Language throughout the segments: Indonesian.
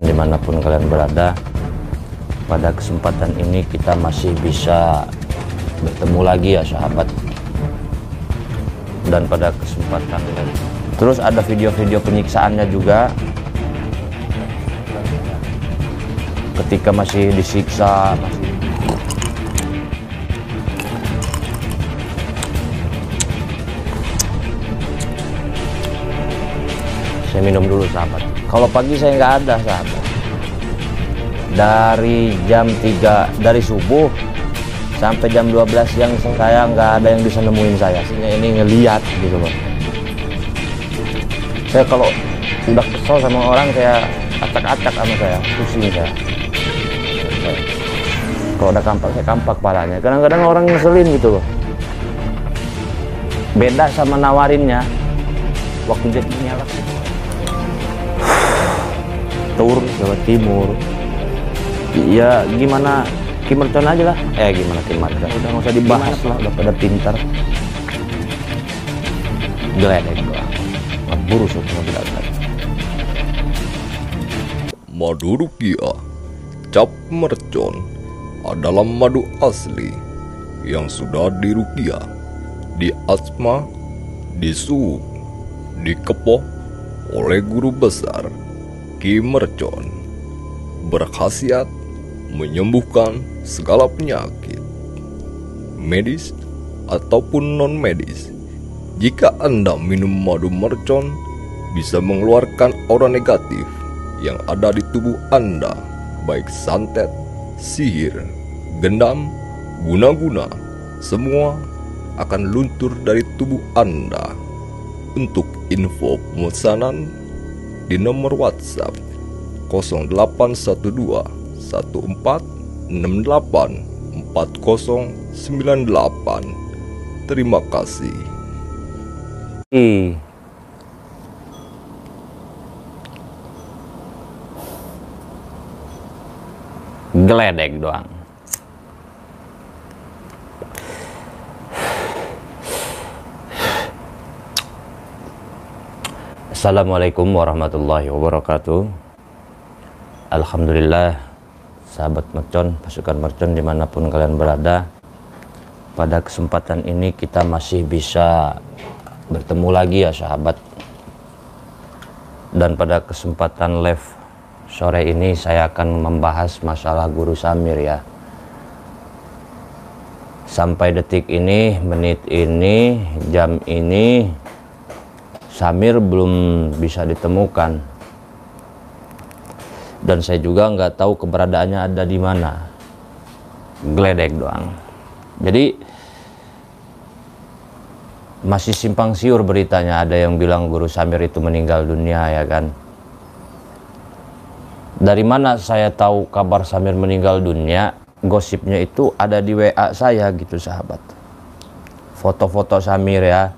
Dimanapun kalian berada, pada kesempatan ini kita masih bisa bertemu lagi ya sahabat. Dan pada kesempatan terus ada video-video penyiksaannya juga, ketika masih disiksa, saya minum dulu sahabat. Kalau pagi saya nggak ada sahabat, dari jam 3 dari subuh sampai jam 12 siang saya nggak ada yang bisa nemuin saya. Ini ngeliat gitu loh. Saya kalau udah kesel sama orang, saya acak-acak sama saya, pusing saya. Kalau udah kampak, saya kampak palanya. Kadang-kadang orang ngeselin gitu loh. Beda sama nawarinnya waktu jadi nyalak Tur Jawa Timur. Ya gimana Kim Mercon aja lah. Gimana Kim Mercon, udah nggak usah dibahas lah, udah pada pintar. Geledek doang, ngeburu semua bilang. Madu Rukia Cap Mercon adalah madu asli yang sudah dirukia, diasma, disup, dikepoh oleh guru besar Ki Mercon. Berkhasiat menyembuhkan segala penyakit, medis ataupun non-medis. Jika Anda minum madu mercon, bisa mengeluarkan aura negatif yang ada di tubuh Anda, baik santet, sihir, gendam, guna-guna, semua akan luntur dari tubuh Anda. Untuk info pemesanan di nomor WhatsApp 0812 1468 4098. Terima kasih. Geledek doang. Assalamualaikum warahmatullahi wabarakatuh. Alhamdulillah, sahabat mercon, pasukan mercon dimanapun kalian berada, pada kesempatan ini kita masih bisa bertemu lagi ya sahabat. Dan pada kesempatan live sore ini saya akan membahas masalah Guru Samir ya. Sampai detik ini, menit ini, jam ini, Samir belum bisa ditemukan. Dan saya juga nggak tahu keberadaannya ada di mana. Geledek doang. Jadi masih simpang siur beritanya. Ada yang bilang Guru Samir itu meninggal dunia ya kan. Dari mana saya tahu kabar Samir meninggal dunia? Gosipnya itu ada di WA saya gitu sahabat. Foto-foto Samir ya,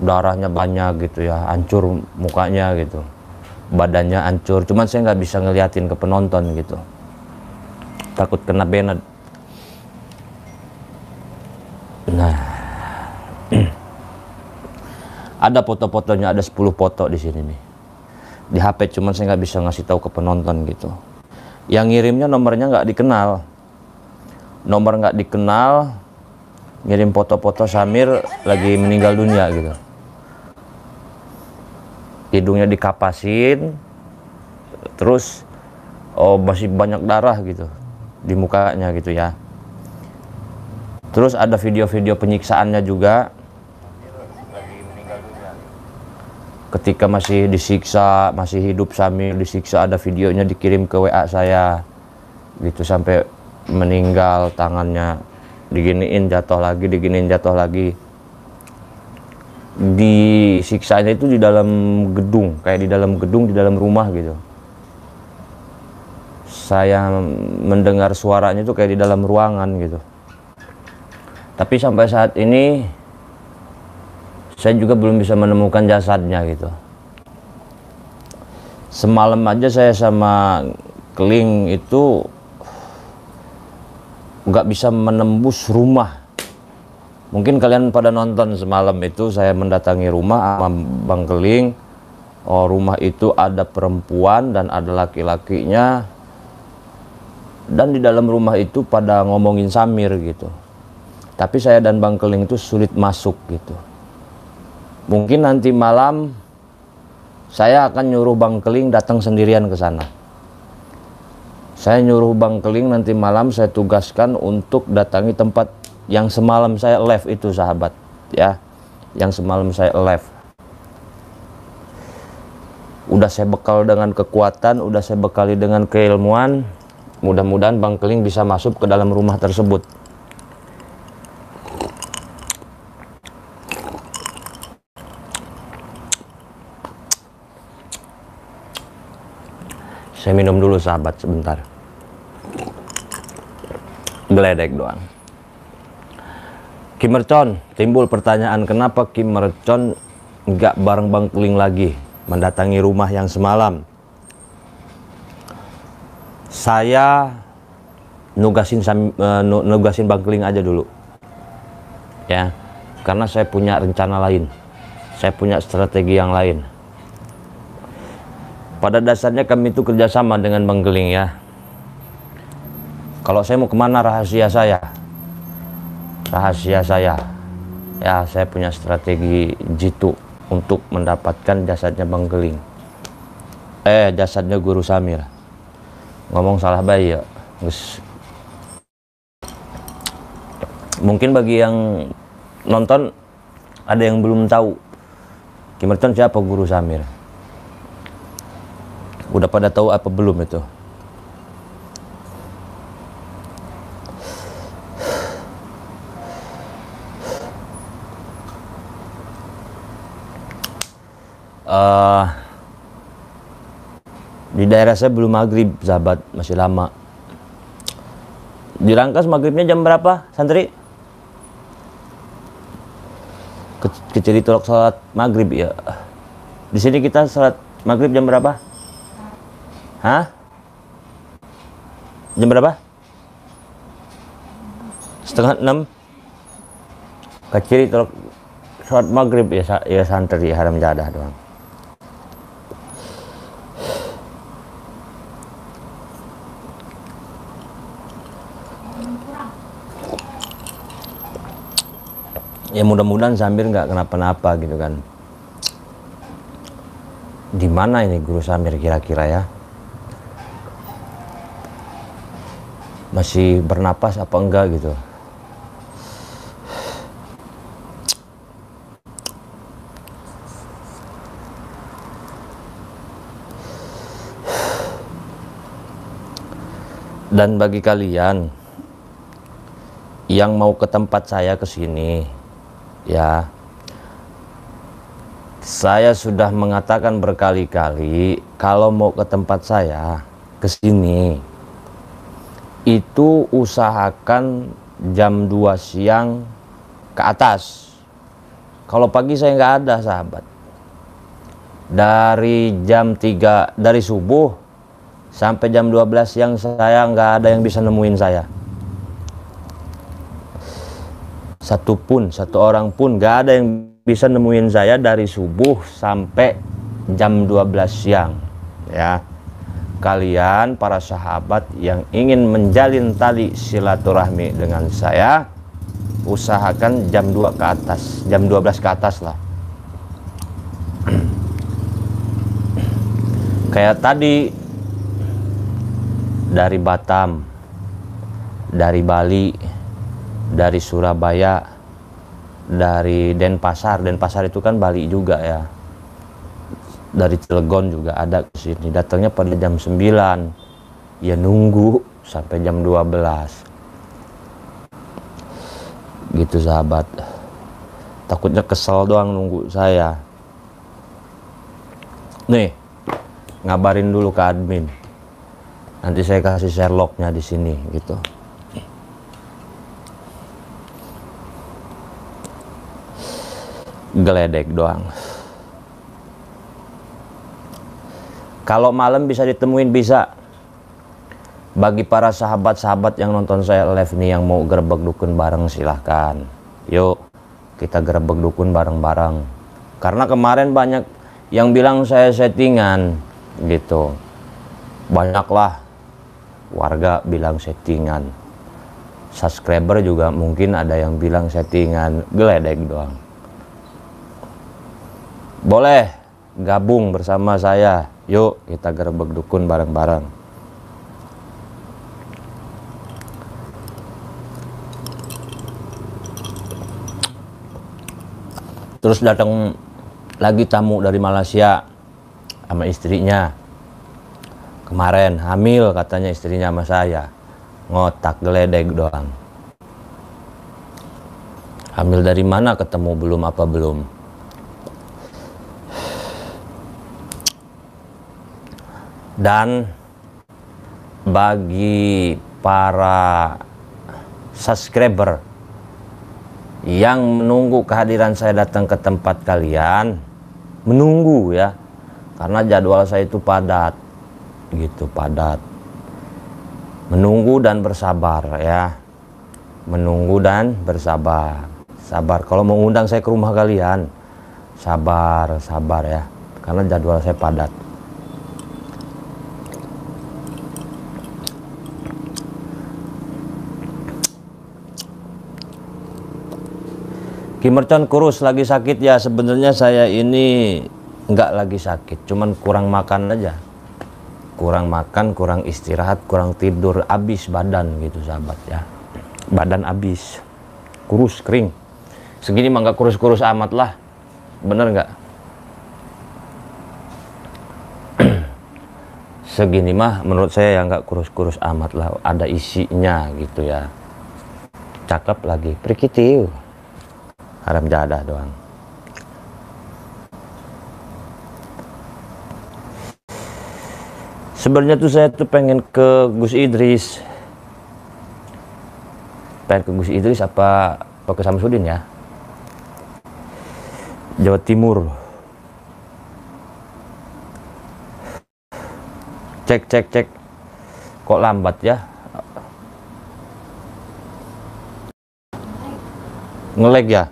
darahnya banyak gitu ya, hancur mukanya gitu, badannya hancur. Cuman saya nggak bisa ngeliatin ke penonton gitu, takut kena bened. Nah, ada foto-fotonya, ada 10 foto di sini nih di HP, cuman saya nggak bisa ngasih tahu ke penonton gitu. Yang ngirimnya nomornya nggak dikenal, nomor nggak dikenal, ngirim foto-foto Samir lagi meninggal dunia gitu. Hidungnya dikapasin, terus masih banyak darah gitu di mukanya gitu ya. Terus ada video-video penyiksaannya juga, ketika masih disiksa, masih hidup Samir disiksa, ada videonya dikirim ke WA saya gitu, sampai meninggal, tangannya diginiin jatuh lagi, diginiin jatuh lagi. Disiksanya itu di dalam gedung, kayak di dalam gedung, di dalam rumah gitu. Saya mendengar suaranya itu kayak di dalam ruangan gitu. Tapi sampai saat ini saya juga belum bisa menemukan jasadnya gitu. Semalam aja saya sama Keling itu nggak bisa menembus rumah. Mungkin kalian pada nonton semalam itu saya mendatangi rumah sama Bang Keling, Oh, rumah itu ada perempuan dan ada laki-lakinya, dan di dalam rumah itu pada ngomongin Samir gitu. Tapi saya dan Bang Keling itu sulit masuk gitu. Mungkin nanti malam saya akan nyuruh Bang Keling datang sendirian ke sana. Saya nyuruh Bang Keling nanti malam, saya tugaskan untuk datangi tempat yang semalam saya live itu, sahabat ya. Yang semalam saya live. Udah saya bekal dengan kekuatan, udah saya bekali dengan keilmuan. Mudah-mudahan Bang Keling bisa masuk ke dalam rumah tersebut. Saya minum dulu, sahabat, sebentar. Geledek doang. Kim Mercon, timbul pertanyaan kenapa Kim Mercon nggak bareng Bang Keling lagi mendatangi rumah yang semalam. Saya nugasin Bang Keling aja dulu ya, karena saya punya rencana lain, saya punya strategi yang lain. Pada dasarnya kami itu kerjasama dengan Bang Keling ya. Kalau saya mau kemana, rahasia saya ya. Saya punya strategi jitu untuk mendapatkan jasadnya Bang Keling, jasadnya Guru Samir. Ngomong salah bayi ya, guys. Mungkin bagi yang nonton ada yang belum tahu Kim Mercon siapa Guru Samir. Udah pada tahu apa belum itu? Di daerah saya belum maghrib, sahabat, masih lama. Di Rangkas maghribnya jam berapa, santri? Keciri tolok salat maghrib ya. Di sini kita salat maghrib jam berapa? Hah? Jam berapa? 5:30. Keciri tolok salat maghrib ya santri, haram jadah doang. Ya mudah-mudahan Samir nggak kenapa-napa gitu kan. Di mana ini Guru Samir kira-kira ya? Masih bernapas apa enggak gitu? Dan bagi kalian yang mau ke tempat saya ke sini, ya, saya sudah mengatakan berkali-kali kalau mau ke tempat saya ke sini itu usahakan jam 2 siang ke atas. Kalau pagi saya nggak ada, sahabat. Dari jam 3 dari subuh sampai jam 12 siang saya nggak ada yang bisa nemuin saya. Satu orang pun nggak ada yang bisa nemuin saya dari subuh sampai jam 12 siang ya. Kalian para sahabat yang ingin menjalin tali silaturahmi dengan saya, usahakan jam 2 ke atas, jam 12 ke atas lah. Kayak tadi dari Batam, dari Bali, dari Surabaya, dari Denpasar. Denpasar itu kan Bali juga ya. Dari Cilegon juga ada ke sini. Datangnya pada jam 9. Ya nunggu sampai jam 12. Gitu, sahabat. Takutnya kesel doang nunggu saya. Nih, ngabarin dulu ke admin. Nanti saya kasih Sherlocknya di sini gitu. Geledek doang. Kalau malam bisa ditemuin, bisa. Bagi para sahabat-sahabat yang nonton saya live nih, yang mau gerebek dukun bareng, silahkan. Yuk kita gerebek dukun bareng-bareng. Karena kemarin banyak yang bilang saya settingan gitu. Banyaklah warga bilang settingan, subscriber juga mungkin ada yang bilang settingan, geledek doang. Boleh gabung bersama saya, yuk kita gerebek dukun bareng-bareng. Terus datang lagi tamu dari Malaysia sama istrinya. Kemarin hamil katanya istrinya sama saya. Ngotak geledek doang. Hamil dari mana, ketemu belum apa belum. Dan bagi para subscriber yang menunggu kehadiran saya datang ke tempat kalian, menunggu ya, karena jadwal saya itu padat gitu, padat. Menunggu dan bersabar ya, menunggu dan bersabar. Sabar kalau mau undang saya ke rumah kalian, sabar ya, karena jadwal saya padat. Ki Mercon kurus lagi sakit ya. Sebenarnya saya ini nggak lagi sakit, cuman kurang makan aja, kurang makan, kurang istirahat, kurang tidur, habis badan gitu sahabat ya. Badan habis, kurus kering. Segini mah nggak kurus-kurus amat lah, bener nggak? Segini mah menurut saya ya nggak kurus-kurus amat lah, ada isinya gitu ya. Cakep lagi, prikitiu. Haram jadah doang. Sebenarnya tuh saya tuh pengen ke Gus Idris. Pengen ke Gus Idris apa ke Samsudin ya? Jawa Timur. Cek. Kok lambat ya? Ngelag ya?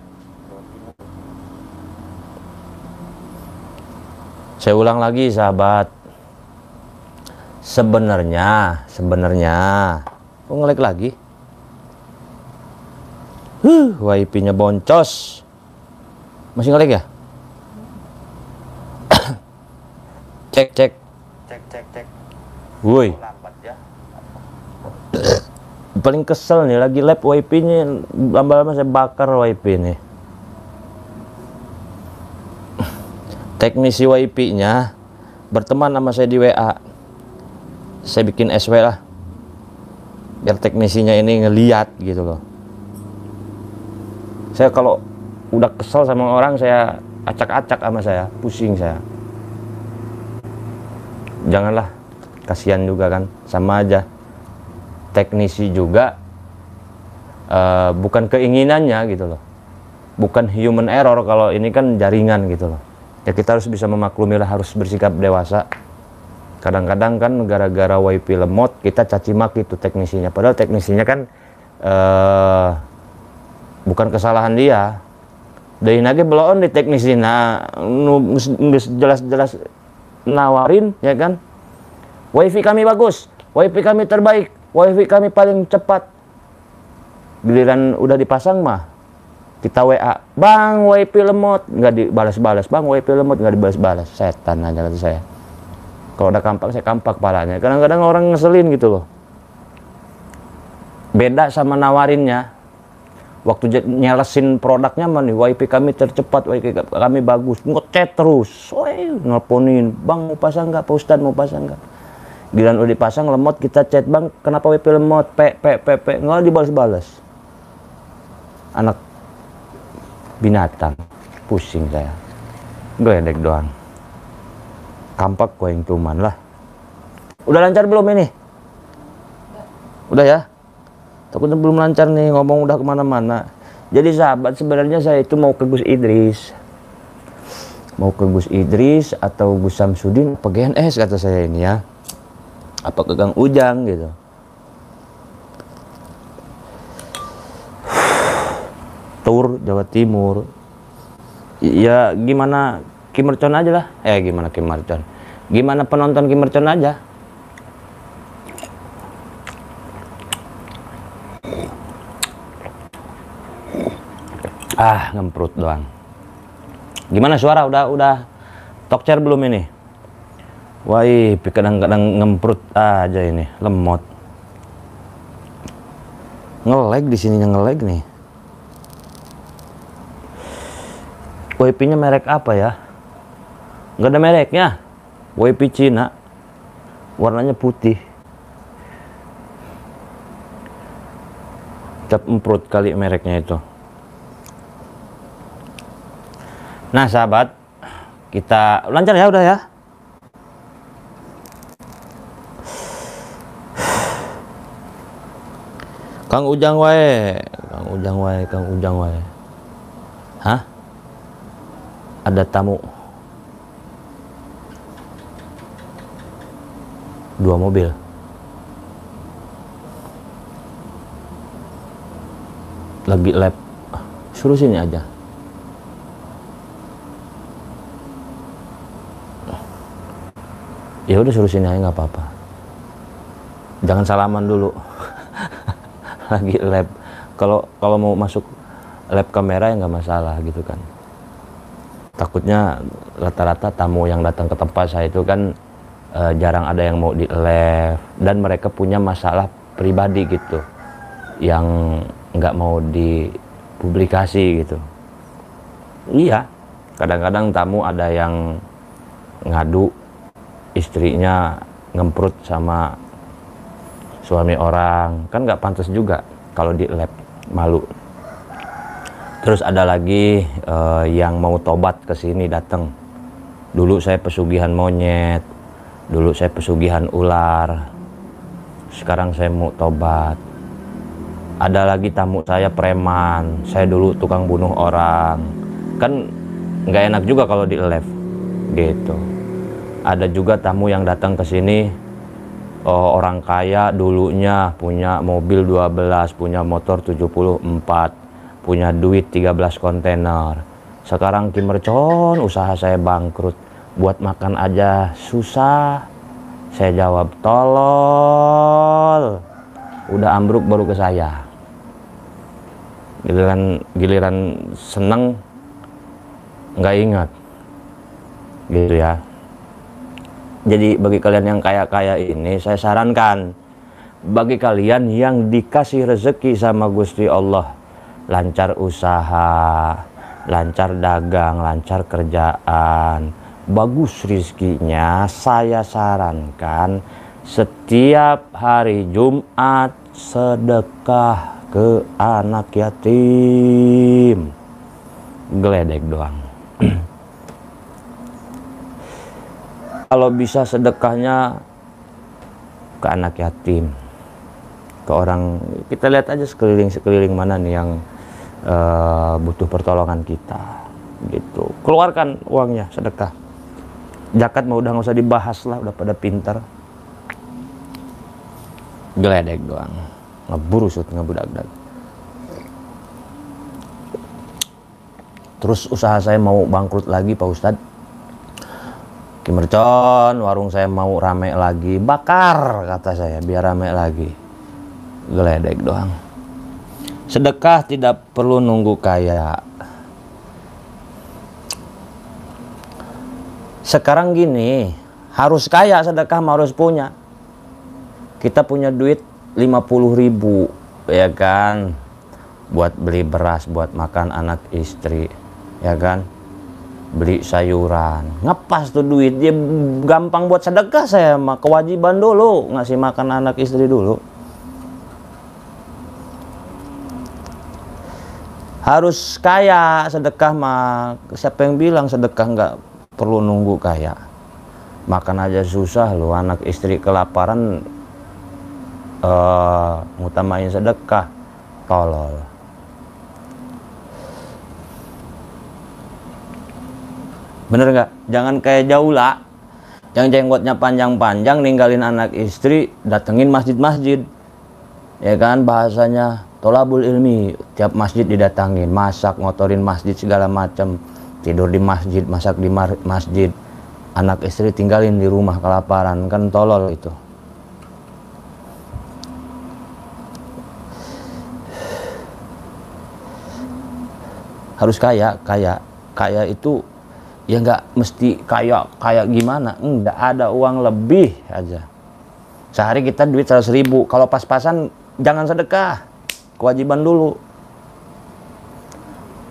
Saya ulang lagi sahabat. Sebenarnya kok nge-lag lagi? WiFi-nya boncos. Masih nge-lag ya? Cek. Woi. Paling kesel nih, lagi lab WiFi-nya, lama-lama saya bakar WiFi nih. Teknisi WiFi-nya berteman sama saya di WA. Saya bikin SW lah, biar teknisinya ini ngeliat gitu loh. Saya kalau udah kesel sama orang, saya acak-acak sama saya, pusing saya. Janganlah, kasihan juga kan, sama aja. Teknisi juga bukan keinginannya gitu loh, bukan human error. Kalau ini kan jaringan gitu loh. Ya kita harus bisa memaklumi lah, harus bersikap dewasa. Kadang-kadang kan gara-gara WiFi lemot kita caci maki itu teknisinya, padahal teknisinya kan bukan kesalahan dia. Dari nage belon di teknisi, nah jelas-jelas nawarin ya kan, WiFi kami bagus, WiFi kami terbaik, WiFi kami paling cepat. Giliran udah dipasang mah kita WA, bang WiFi lemot, nggak dibalas-balas, bang WiFi lemot nggak dibalas-balas. Setan aja kata saya. Kalau udah kampak, saya kampak parahnya. Kadang-kadang orang ngeselin gitu loh. Beda sama nawarinnya. Waktu nyelesin produknya mah nih, WiFi kami tercepat, WiFi kami bagus, ngechat terus. Nelponin, bang mau pasang nggak, Pak Ustadz mau pasang nggak? Giliran udah dipasang lemot, kita chat, bang kenapa WiFi lemot, nggak dibalas-balas. Anak binatang, pusing saya. Geledek doang. Kampak gue yang cuman lah. Udah lancar belum ini? Udah ya? Takutnya belum lancar nih, ngomong udah kemana-mana. Jadi sahabat, sebenarnya saya itu mau ke Gus Idris. Mau ke Gus Idris atau Gus Samsudin, apa GNS kata saya ini ya. Apa ke Kang Ujang gitu. Tur Jawa Timur. Ya gimana Kim Mercon aja lah. Gimana Kim Mercon? Gimana penonton Kim Mercon aja. Ngemprut doang. Gimana suara? Udah talk chair belum ini? Wah, kadang-kadang ngemprut aja ini, lemot. Nge-lag di sininya, nge-lag nih. WiFi-nya merek apa ya? Nggak ada mereknya. WiFi Cina. Warnanya putih. Cap emprut kali mereknya itu. Nah sahabat, kita lancar ya udah ya. Kang Ujang wae. Hah? Ada tamu. 2 mobil. Lagi lab. Suruh sini aja. Ya udah suruh sini aja nggak apa-apa. Jangan salaman dulu. Lagi lab. Kalau mau masuk lab kamera ya nggak masalah gitu kan. Takutnya rata-rata tamu yang datang ke tempat saya itu kan jarang ada yang mau di lab, dan mereka punya masalah pribadi gitu yang nggak mau dipublikasi gitu. Iya, kadang-kadang tamu ada yang ngadu istrinya ngemprut sama suami orang, kan nggak pantas juga kalau di lab, malu. Terus ada lagi yang mau tobat ke sini datang. Dulu saya pesugihan monyet, dulu saya pesugihan ular, sekarang saya mau tobat. Ada lagi tamu saya preman, saya dulu tukang bunuh orang, kan nggak enak juga kalau di lab gitu. Ada juga tamu yang datang ke sini, orang kaya dulunya punya mobil 12, punya motor 74, punya duit 13 kontainer. Sekarang Kim Mercon, usaha saya bangkrut, buat makan aja susah. Saya jawab, tolol, udah ambruk baru ke saya. Giliran seneng nggak ingat gitu ya. Jadi bagi kalian yang kaya-kaya ini, saya sarankan, bagi kalian yang dikasih rezeki sama Gusti Allah, lancar usaha, lancar dagang, lancar kerjaan, bagus rizkinya, saya sarankan setiap hari Jumat sedekah ke anak yatim. Geledek doang. Kalau bisa sedekahnya ke anak yatim, ke orang, kita lihat aja sekeliling mana nih yang butuh pertolongan kita gitu, keluarkan uangnya, sedekah. Zakat mah udah nggak usah dibahas lah, udah pada pintar. Geledek doang, ngeburusut, ngebudak-budak. Terus usaha saya mau bangkrut lagi Pak Ustadz. Kim Mercon, warung saya mau rame lagi, bakar kata saya biar rame lagi. Geledek doang. Sedekah tidak perlu nunggu kaya. Sekarang gini, harus kaya sedekah mah harus punya. Kita punya duit 50.000 ya kan, buat beli beras, buat makan anak istri ya kan, beli sayuran, ngepas tuh duit, dia gampang buat sedekah. Saya mah kewajiban dulu ngasih makan anak istri dulu. Harus kaya sedekah mah. Siapa yang bilang sedekah nggak perlu nunggu kaya? Makan aja susah loh, anak istri kelaparan ngutamain sedekah, tolol. Bener nggak? Jangan kayak Jaula yang jenggotnya panjang-panjang, ninggalin anak istri, datengin masjid-masjid ya kan, bahasanya tolabul ilmi, tiap masjid didatangin, masak, ngotorin masjid segala macam, tidur di masjid, masak di masjid, anak istri tinggalin di rumah kelaparan, kan tolol itu. Harus kaya itu ya nggak mesti kaya gimana, enggak, ada uang lebih aja. Sehari kita duit 100.000, kalau pas-pasan jangan sedekah, kewajiban dulu.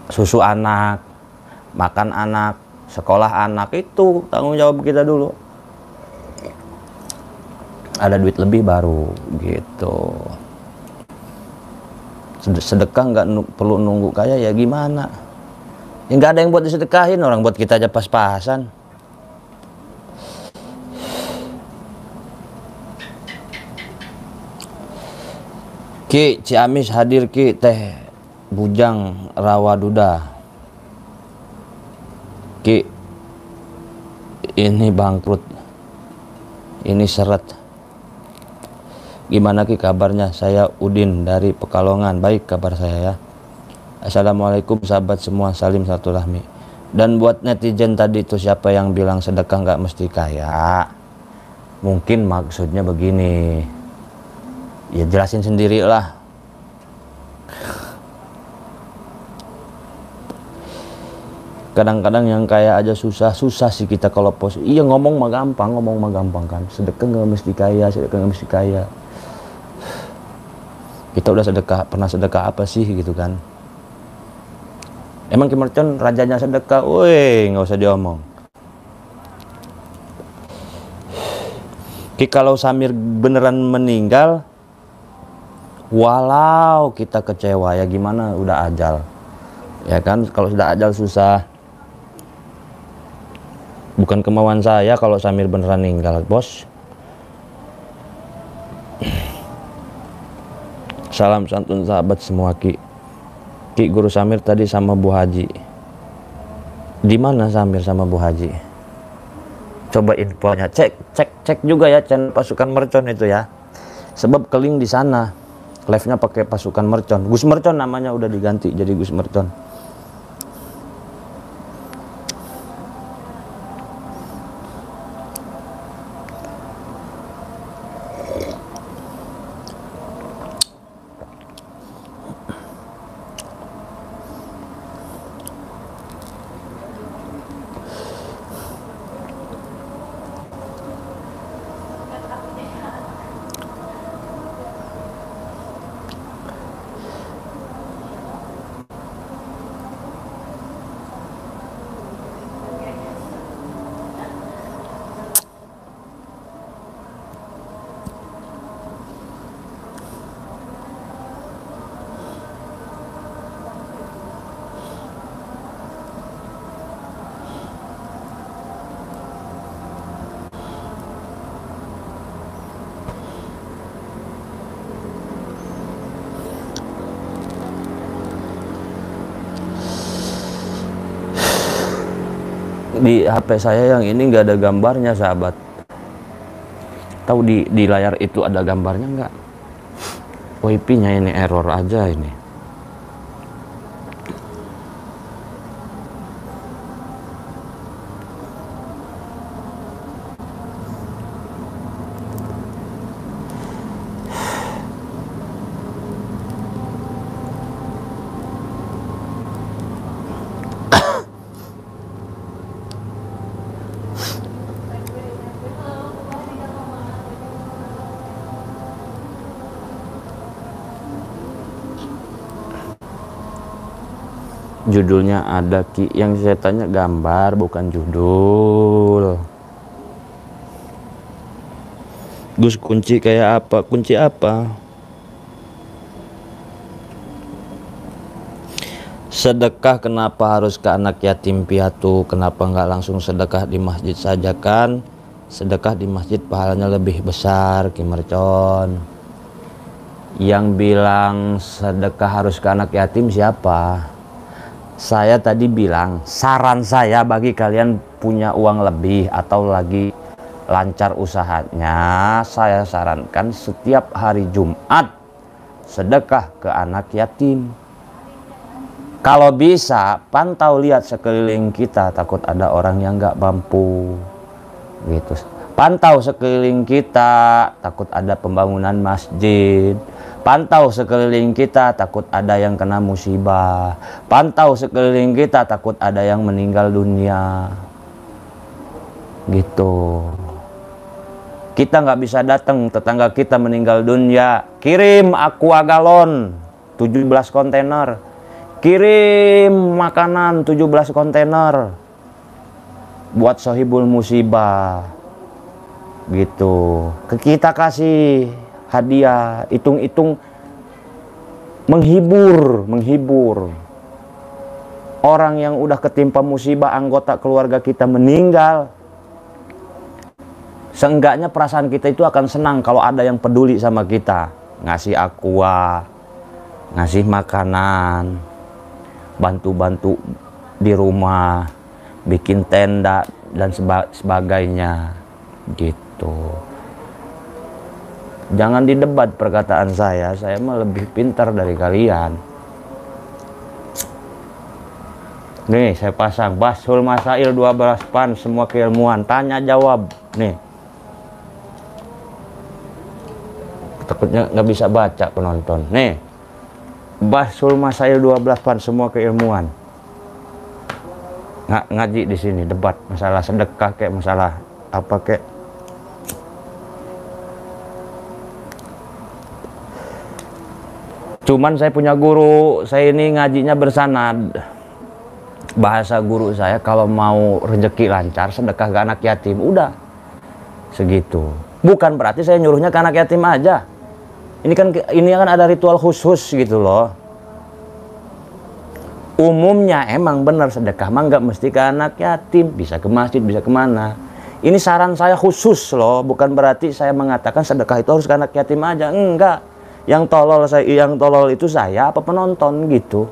Susu anak, makan anak, sekolah anak, itu tanggung jawab kita dulu. Ada duit lebih baru gitu. Sedekah nggak perlu nunggu kaya, ya gimana? Ya nggak ada yang buat disedekahin, orang buat kita aja pas-pasan. Ki Ciamis hadir Ki, Teh Bujang Rawaduda. Ki, ini bangkrut, ini seret. Gimana Ki kabarnya? Saya Udin dari Pekalongan. Baik kabar saya ya. Assalamualaikum sahabat semua, salim silaturahmi. Dan buat netizen tadi itu, siapa yang bilang sedekah nggak mesti kaya, mungkin maksudnya begini, ya jelasin sendiri lah. Kadang-kadang yang kaya aja susah sih kita kalau iya ngomong mah gampang kan. Sedekah nggak mesti kaya, sedekah nggak mesti kaya. Kita udah sedekah, pernah sedekah apa sih gitu kan? Emang Ki Mercon rajanya sedekah, woi nggak usah diomong. Ki, kalau Samir beneran meninggal, walau kita kecewa, ya gimana, udah ajal. Ya kan, kalau sudah ajal susah. Bukan kemauan saya kalau Samir beneran meninggal, bos. Salam santun sahabat semua Ki. Ki, Guru Samir tadi sama Bu Haji. Di mana Samir sama Bu Haji? Coba infonya, cek juga ya channel Pasukan Mercon itu ya. Sebab keling di sana. Live-nya pakai Pasukan Mercon. Gus Mercon namanya udah diganti jadi Gus Mercon. Di HP saya yang ini nggak ada gambarnya sahabat. Tahu di layar itu ada gambarnya nggak? WiFi-nya ini error aja ini. Judulnya ada Ki, yang saya tanya gambar bukan judul. Gus, kunci kayak apa? Kunci apa? Sedekah kenapa harus ke anak yatim piatu? Kenapa nggak langsung sedekah di masjid saja kan? Sedekah di masjid pahalanya lebih besar, Ki Mercon. Yang bilang sedekah harus ke anak yatim siapa? Saya tadi bilang, saran saya bagi kalian punya uang lebih atau lagi lancar usahanya, saya sarankan setiap hari Jumat sedekah ke anak yatim. Kalau bisa, pantau lihat sekeliling kita, takut ada orang yang nggak mampu. Gitu. Pantau sekeliling kita, takut ada pembangunan masjid. Pantau sekeliling kita, takut ada yang kena musibah. Pantau sekeliling kita, takut ada yang meninggal dunia. Gitu. Kita nggak bisa datang, tetangga kita meninggal dunia, kirim aqua galon 17 kontainer. Kirim makanan 17 kontainer buat sohibul musibah. Gitu. Kita kasih hadiah, hitung-hitung menghibur orang yang udah ketimpa musibah, anggota keluarga kita meninggal. Seenggaknya perasaan kita itu akan senang kalau ada yang peduli sama kita, ngasih aqua, ngasih makanan, bantu-bantu di rumah, bikin tenda dan sebagainya. Gitu. Jangan didebat perkataan saya mah lebih pintar dari kalian. Nih saya pasang Basul Masail 12 pan semua keilmuan, tanya jawab. Nih, takutnya nggak bisa baca penonton. Nih, Basul Masail 12 pan semua keilmuan. Ngaji di sini, debat masalah sedekah kayak masalah apa kayak. Cuman saya punya guru, saya ini ngajinya bersanad. Bahasa guru saya, kalau mau rezeki lancar, sedekah ke anak yatim. Udah, segitu. Bukan berarti saya nyuruhnya ke anak yatim aja. Ini kan ada ritual khusus gitu loh. Umumnya emang benar sedekah mah nggak mesti ke anak yatim, bisa ke masjid, bisa kemana. Ini saran saya khusus loh, bukan berarti saya mengatakan sedekah itu harus ke anak yatim aja. Enggak. Yang tolol itu saya apa penonton gitu.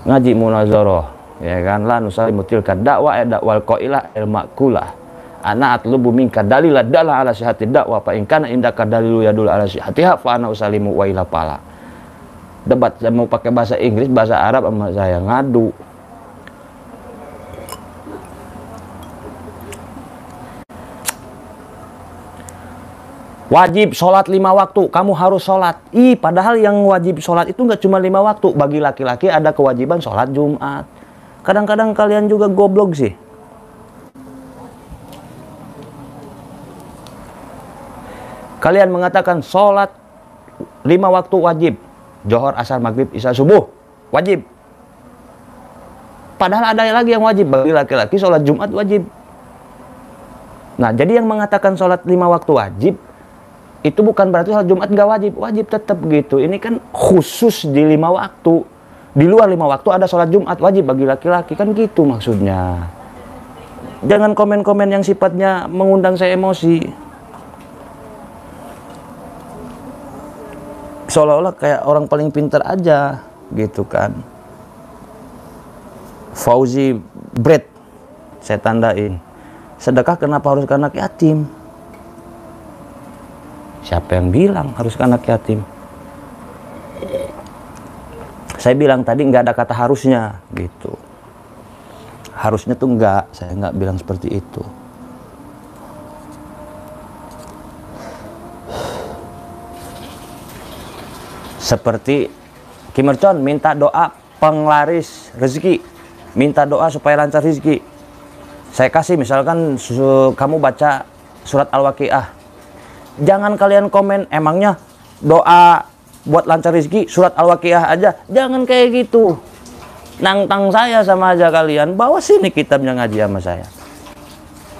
Ngaji munazarah, ya kan, la nusallimu tilka dakwah dakwal qailah il maqulah. Ana atlubu minka dalila dalla ala sihhatid dakwah fa in kana indaka dalilu yadul ala sihhatiha fa ana usallimu wa ila pala. Debat, saya mau pakai bahasa Inggris, bahasa Arab sama saya ngadu. Wajib sholat 5 waktu, kamu harus sholat. Padahal yang wajib sholat itu nggak cuma 5 waktu. Bagi laki-laki ada kewajiban sholat Jumat. Kadang-kadang kalian juga goblok sih. Kalian mengatakan sholat 5 waktu wajib. Johor, asar, maghrib, isya, subuh. Wajib. Padahal ada lagi yang wajib. Bagi laki-laki sholat Jumat wajib. Nah, jadi yang mengatakan sholat 5 waktu wajib, itu bukan berarti sholat Jumat nggak wajib. Wajib tetap gitu. Ini kan khusus di 5 waktu. Di luar 5 waktu ada sholat Jumat wajib bagi laki-laki. Kan gitu maksudnya. Jangan komen-komen yang sifatnya mengundang saya emosi. Seolah-olah kayak orang paling pintar aja gitu kan. Fauzi Bread saya tandain, sedekah kenapa harus ke anak yatim? Siapa yang bilang harus ke anak yatim? Saya bilang tadi nggak ada kata harusnya gitu. Harusnya tuh enggak, saya nggak bilang seperti itu. Seperti Kim Mercon minta doa penglaris rezeki, minta doa supaya lancar rezeki. Saya kasih misalkan kamu baca surat Al-Waqiah. Jangan kalian komen emangnya doa buat lancar rezeki surat Al-Waqiah aja. Jangan kayak gitu. Nantang saya sama aja kalian. Bawa sini kitabnya ngaji sama saya.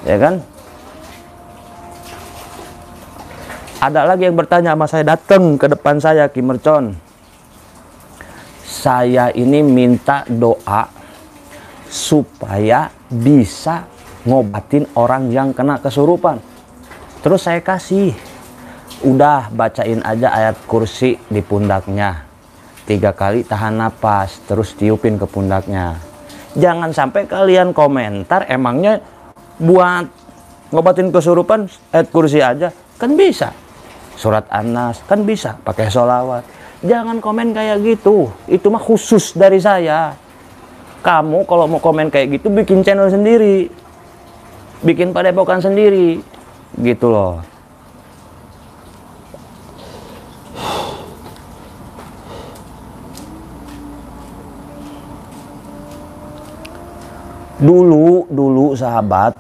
Ya kan? Ada lagi yang bertanya sama saya, datang ke depan saya, Kim Mercon. Saya ini minta doa supaya bisa ngobatin orang yang kena kesurupan. Terus saya kasih, udah bacain aja ayat kursi di pundaknya. 3 kali tahan napas, terus tiupin ke pundaknya. Jangan sampai kalian komentar, emangnya buat ngobatin kesurupan ayat kursi aja? Kan bisa. surat An-Nas, kan bisa pakai sholawat. Jangan komen kayak gitu, itu mah khusus dari saya. Kamu kalau mau komen kayak gitu bikin channel sendiri, bikin padepokan sendiri, gitu loh. Dulu sahabat,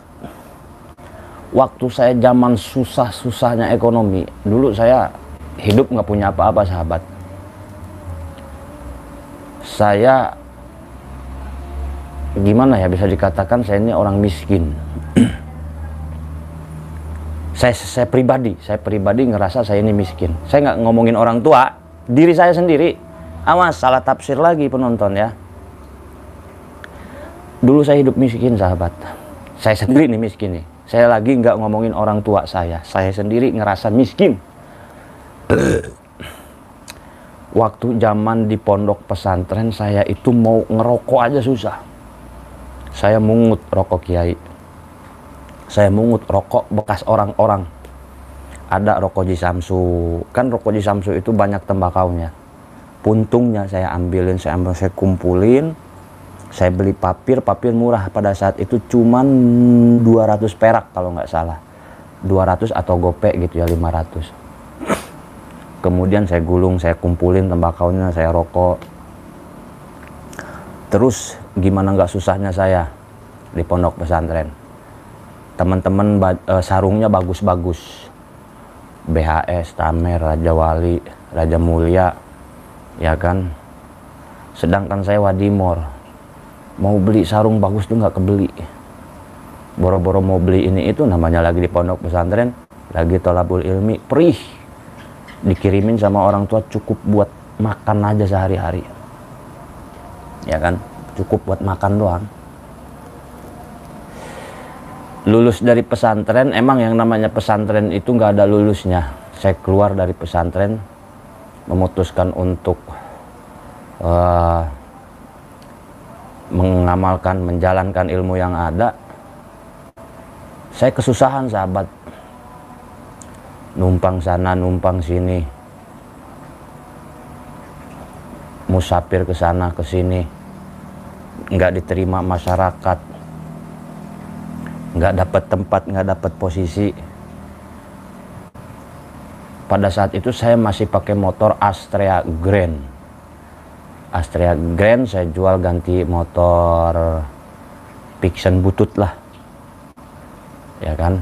waktu saya zaman susah-susahnya ekonomi, dulu saya hidup nggak punya apa-apa sahabat. Saya gimana ya, bisa dikatakan saya ini orang miskin. saya pribadi ngerasa saya ini miskin. Saya nggak ngomongin orang tua, diri saya sendiri. Awas salah tafsir lagi penonton ya. Dulu saya hidup miskin sahabat. Saya sendiri nih miskin nih. Saya lagi nggak ngomongin orang tua saya sendiri ngerasa miskin. Waktu zaman di pondok pesantren, saya itu mau ngerokok aja susah. Saya mungut rokok kiai. Saya mungut rokok bekas orang-orang. Ada rokok Jisamsu. Kan rokok Jisamsu itu banyak tembakaunya. Puntungnya saya ambilin, saya kumpulin. Saya beli papir murah pada saat itu cuman 200 perak kalau nggak salah. 200 atau gopek gitu ya, 500. Kemudian saya gulung, saya kumpulin tembakaunya, saya rokok. Terus gimana nggak susahnya saya di pondok pesantren. Teman-teman sarungnya bagus-bagus. BHS, Tamer, Raja Wali, Raja Mulia, ya kan. Sedangkan saya Wadimor, mau beli sarung bagus tuh nggak kebeli. Boro-boro mau beli ini itu, namanya lagi di pondok pesantren, lagi tolabul ilmi, perih. Dikirimin sama orang tua cukup buat makan aja sehari-hari. Ya kan, cukup buat makan doang. Lulus dari pesantren, emang yang namanya pesantren itu nggak ada lulusnya. Saya keluar dari pesantren, memutuskan untuk mengamalkan, menjalankan ilmu yang ada. Saya kesusahan sahabat, numpang sana numpang sini, musafir ke sana ke sini, nggak diterima masyarakat, nggak dapat tempat, nggak dapat posisi. Pada saat itu saya masih pakai motor Astrea Grand. Astrea Grand saya jual ganti motor Pixen butut lah, ya kan.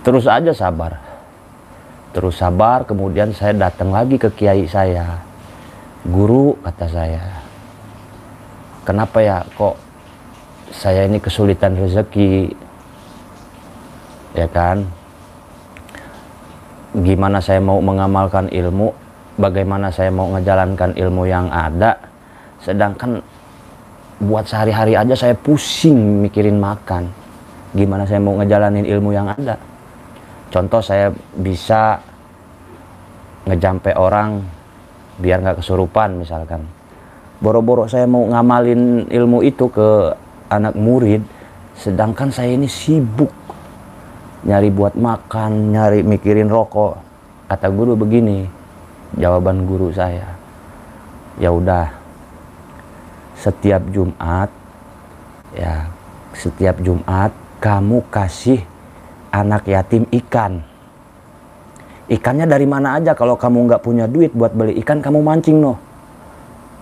Terus aja sabar, terus sabar. Kemudian saya datang lagi ke kiai saya. Guru, kata saya, kenapa ya kok saya ini kesulitan rezeki, ya kan. Gimana saya mau mengamalkan ilmu, bagaimana saya mau ngejalankan ilmu yang ada, sedangkan buat sehari-hari aja saya pusing mikirin makan. Gimana saya mau ngejalanin ilmu yang ada? Contoh, saya bisa ngejampe orang biar nggak kesurupan misalkan. Boro-boro saya mau ngamalin ilmu itu ke anak murid, sedangkan saya ini sibuk nyari buat makan, nyari mikirin rokok. Kata guru begini, jawaban guru saya, ya udah, setiap Jumat kamu kasih anak yatim ikan. Ikannya dari mana aja. Kalau kamu nggak punya duit buat beli ikan, kamu mancing noh,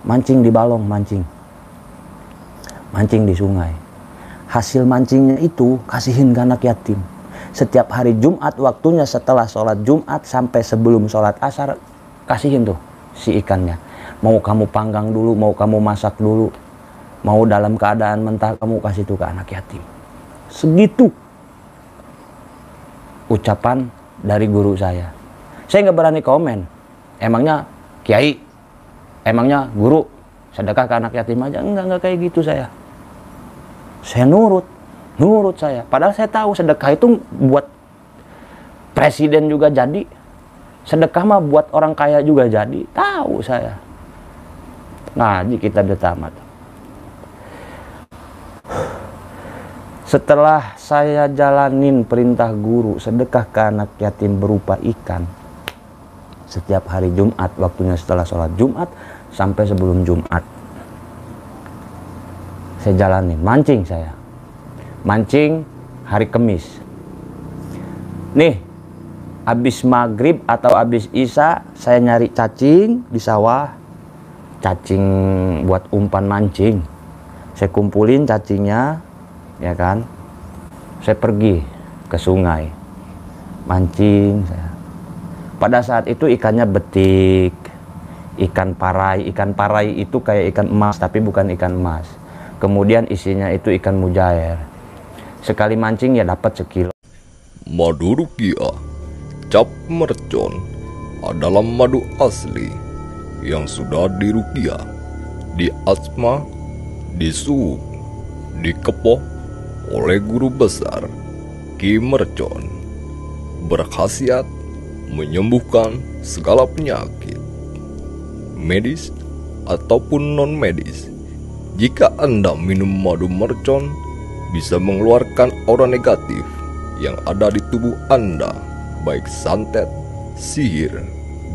mancing di balong, mancing di sungai. Hasil mancingnya itu kasihin ke anak yatim. Setiap hari Jumat, waktunya setelah sholat Jumat sampai sebelum sholat asar, kasihin tuh si ikannya. Mau kamu panggang dulu, mau kamu masak dulu, mau dalam keadaan mentah, kamu kasih tuh ke anak yatim. Segitu ucapan dari guru saya. Saya nggak berani komen. Emangnya kiai, emangnya guru sedekah ke anak yatim aja? Enggak kayak gitu saya. Saya nurut saya. Padahal saya tahu sedekah itu buat presiden juga jadi. Sedekah mah buat orang kaya juga jadi. Tahu saya. Ngaji kita udah tamat. Setelah saya jalanin perintah guru sedekah ke anak yatim berupa ikan setiap hari Jumat, waktunya setelah sholat Jumat sampai sebelum Jumat, saya jalanin, mancing saya. Mancing hari Kamis. Nih, habis maghrib atau habis isya, saya nyari cacing di sawah. Cacing buat umpan mancing. Saya kumpulin cacingnya, ya kan. Saya pergi ke sungai. Mancing saya. Pada saat itu ikannya betik, ikan parai. Ikan parai itu kayak ikan emas, tapi bukan ikan emas. Kemudian isinya itu ikan mujair. Sekali mancing ya dapat sekilo. Madu rukiah cap mercon adalah madu asli yang sudah dirukiah, diasma, disuuk, dikepoh oleh guru besar Ki Mercon. Berkhasiat menyembuhkan segala penyakit, medis ataupun non-medis. Jika Anda minum madu mercon, bisa mengeluarkan aura negatif yang ada di tubuh Anda, baik santet, sihir,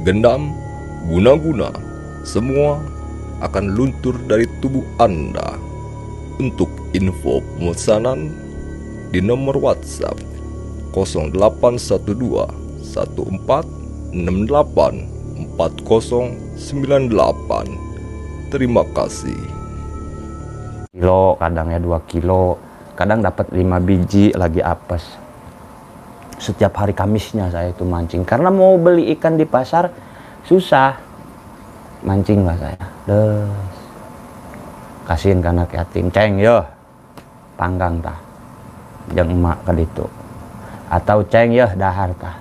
gendam, guna-guna, semua akan luntur dari tubuh Anda. Untuk info pemesanan di nomor WhatsApp 0812 1468 4098. Terima kasih. Kilo, kadang ya 2 kilo, kadang dapat 5 biji lagi apes. Setiap hari Kamisnya saya itu mancing, karena mau beli ikan di pasar susah. Mancing lah saya, kasihin ke anak yatim, ceng yo panggang tah yang emak ke itu, atau ceng yo dahar tah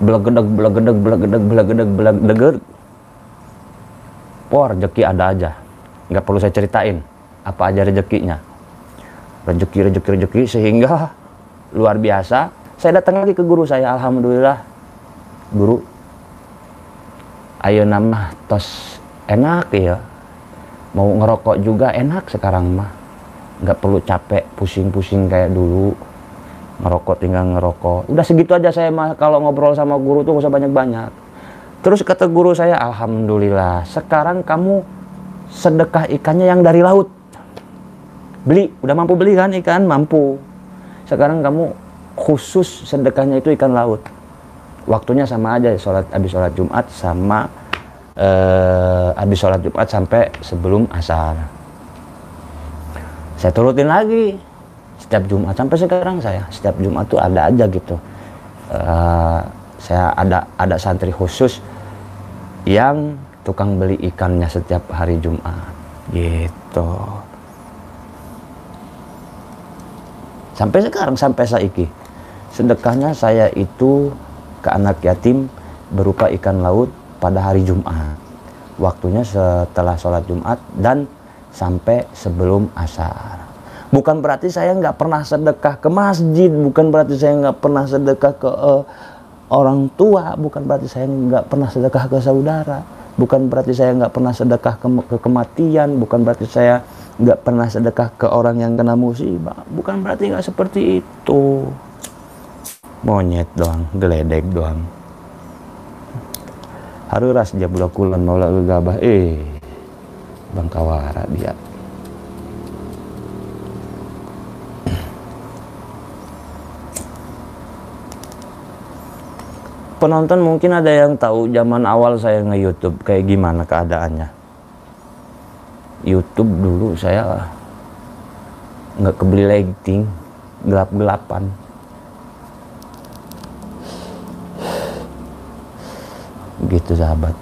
belegedeg belegedeg belegedeg belegedeg belegedeg. Wah, rezeki ada aja, nggak perlu saya ceritain apa aja rezekinya. Rezeki sehingga luar biasa. Saya datang lagi ke guru saya, alhamdulillah guru, ayo nama tos enak ya, mau ngerokok juga enak sekarang mah, nggak perlu capek pusing-pusing kayak dulu, ngerokok tinggal ngerokok, udah segitu aja. Saya mah kalau ngobrol sama guru tuh gak usah banyak-banyak. Terus kata guru saya, alhamdulillah sekarang kamu sedekah ikannya yang dari laut. Beli, udah mampu beli kan ikan, mampu. Sekarang kamu khusus sedekahnya itu ikan laut. Waktunya sama aja, habis sholat Jumat sama habis sholat Jumat sampai sebelum asar. Saya turutin lagi setiap Jumat sampai sekarang. Saya setiap Jumat tuh ada aja gitu. Saya ada santri khusus yang tukang beli ikannya setiap hari Jumat gitu. Sampai sekarang, sampai saiki sedekahnya saya itu ke anak yatim berupa ikan laut pada hari Jumat. Waktunya setelah sholat Jumat dan sampai sebelum asar. Bukan berarti saya nggak pernah sedekah ke masjid, bukan berarti saya nggak pernah sedekah ke orang tua, bukan berarti saya nggak pernah sedekah ke saudara, bukan berarti saya nggak pernah sedekah ke kematian, bukan berarti saya nggak pernah sedekah ke orang yang kena musibah, bukan berarti nggak seperti itu. Monyet doang, geledek doang. Haruras dia budak kulon maula gegabah, bangkawara dia. Penonton mungkin ada yang tahu zaman awal saya nge-YouTube kayak gimana keadaannya. YouTube dulu saya nggak kebeli lighting, gelap-gelapan. Gitu sahabat.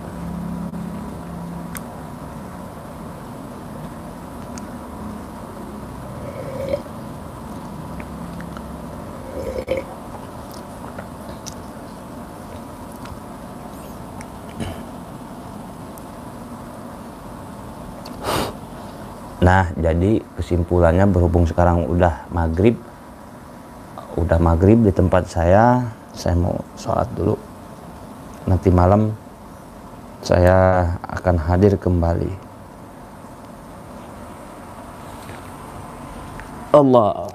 Nah, jadi kesimpulannya berhubung sekarang udah maghrib di tempat saya mau sholat dulu. Nanti malam saya akan hadir kembali. Allah.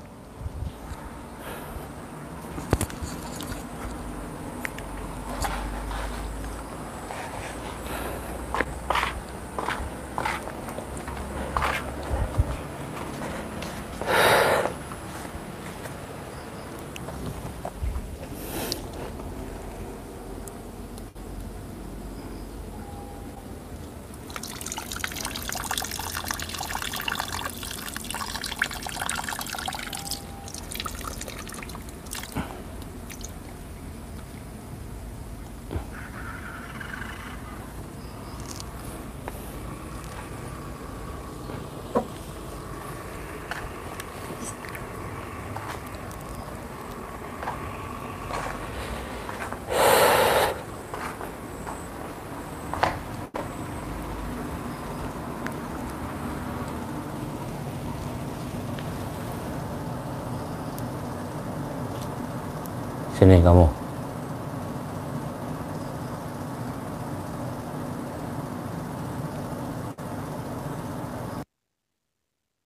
Sini kamu.